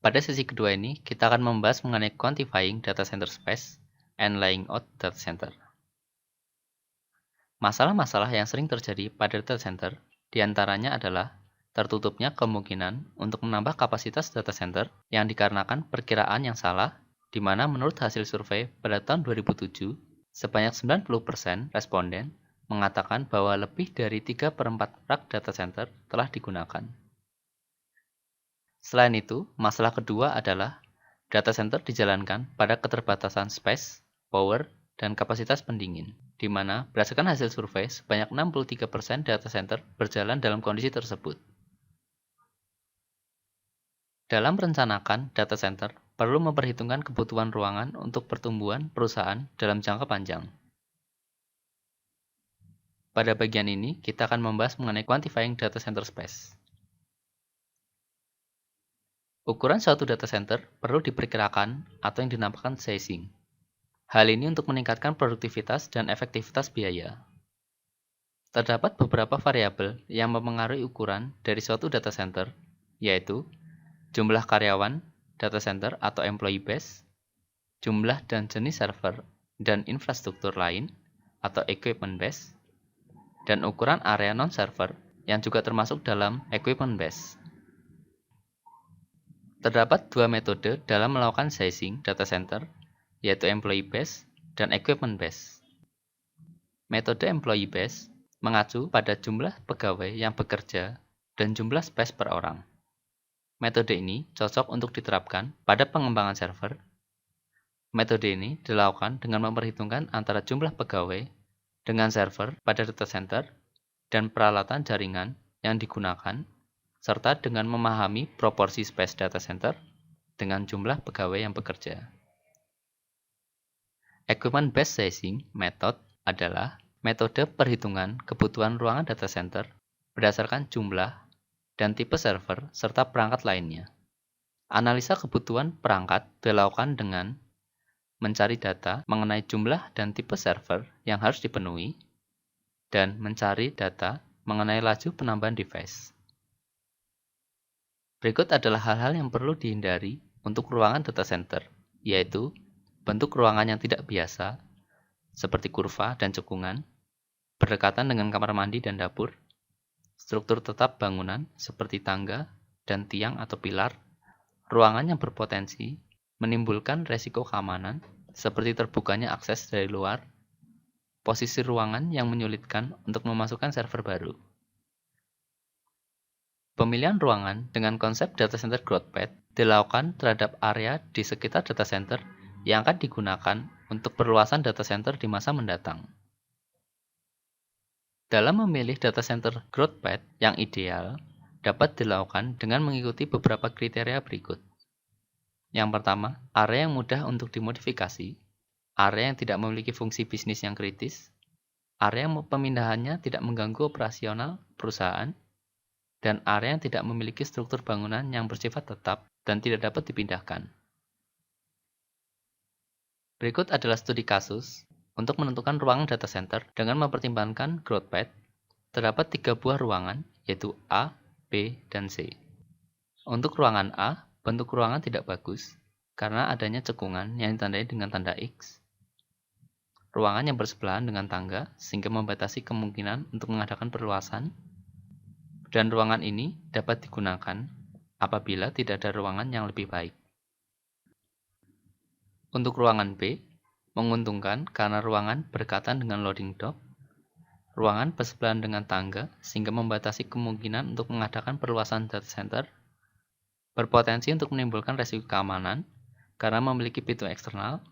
Pada sesi kedua ini, kita akan membahas mengenai quantifying data center space and laying out data center. Masalah-masalah yang sering terjadi pada data center diantaranya adalah tertutupnya kemungkinan untuk menambah kapasitas data center yang dikarenakan perkiraan yang salah, di mana menurut hasil survei pada tahun 2007, sebanyak 90% responden mengatakan bahwa lebih dari 3/4 rak data center telah digunakan. Selain itu, masalah kedua adalah data center dijalankan pada keterbatasan space, power, dan kapasitas pendingin, di mana berdasarkan hasil survei sebanyak 63% data center berjalan dalam kondisi tersebut. Dalam merencanakan data center, perlu memperhitungkan kebutuhan ruangan untuk pertumbuhan perusahaan dalam jangka panjang. Pada bagian ini, kita akan membahas mengenai quantifying data center space. Ukuran suatu data center perlu diperkirakan atau yang dinamakan sizing. Hal ini untuk meningkatkan produktivitas dan efektivitas biaya. Terdapat beberapa variabel yang mempengaruhi ukuran dari suatu data center, yaitu jumlah karyawan, data center atau employee base, jumlah dan jenis server dan infrastruktur lain atau equipment base, dan ukuran area non-server yang juga termasuk dalam equipment base. Terdapat dua metode dalam melakukan sizing data center, yaitu employee base dan equipment base. Metode employee base mengacu pada jumlah pegawai yang bekerja dan jumlah space per orang. Metode ini cocok untuk diterapkan pada pengembangan server. Metode ini dilakukan dengan memperhitungkan antara jumlah pegawai dengan server pada data center dan peralatan jaringan yang digunakan, serta dengan memahami proporsi space data center dengan jumlah pegawai yang bekerja. Equipment-based sizing method adalah metode perhitungan kebutuhan ruangan data center berdasarkan jumlah dan tipe server serta perangkat lainnya. Analisa kebutuhan perangkat dilakukan dengan mencari data mengenai jumlah dan tipe server yang harus dipenuhi, dan mencari data mengenai laju penambahan device. Berikut adalah hal-hal yang perlu dihindari untuk ruangan data center, yaitu bentuk ruangan yang tidak biasa, seperti kurva dan cekungan, berdekatan dengan kamar mandi dan dapur, struktur tetap bangunan seperti tangga dan tiang atau pilar, ruangan yang berpotensi menimbulkan resiko keamanan seperti terbukanya akses dari luar, posisi ruangan yang menyulitkan untuk memasukkan server baru. Pemilihan ruangan dengan konsep data center growth path dilakukan terhadap area di sekitar data center yang akan digunakan untuk perluasan data center di masa mendatang. Dalam memilih data center growth path yang ideal, dapat dilakukan dengan mengikuti beberapa kriteria berikut. Yang pertama, area yang mudah untuk dimodifikasi, area yang tidak memiliki fungsi bisnis yang kritis, area yang pemindahannya tidak mengganggu operasional perusahaan, dan area yang tidak memiliki struktur bangunan yang bersifat tetap dan tidak dapat dipindahkan. Berikut adalah studi kasus. Untuk menentukan ruangan data center dengan mempertimbangkan growth path, terdapat 3 buah ruangan, yaitu A, B, dan C. Untuk ruangan A, bentuk ruangan tidak bagus karena adanya cekungan yang ditandai dengan tanda X. Ruangan yang bersebelahan dengan tangga sehingga membatasi kemungkinan untuk mengadakan perluasan. Dan ruangan ini dapat digunakan apabila tidak ada ruangan yang lebih baik. Untuk ruangan B, menguntungkan karena ruangan berdekatan dengan loading dock, ruangan bersebelahan dengan tangga sehingga membatasi kemungkinan untuk mengadakan perluasan data center, berpotensi untuk menimbulkan resiko keamanan karena memiliki pintu eksternal.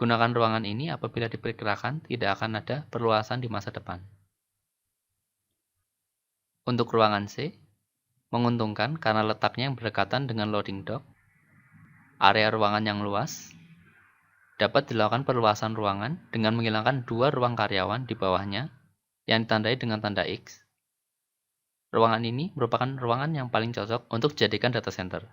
Gunakan ruangan ini apabila diperkirakan tidak akan ada perluasan di masa depan. Untuk ruangan C, menguntungkan karena letaknya yang berdekatan dengan loading dock, area ruangan yang luas, dapat dilakukan perluasan ruangan dengan menghilangkan 2 ruang karyawan di bawahnya yang ditandai dengan tanda X. Ruangan ini merupakan ruangan yang paling cocok untuk dijadikan data center.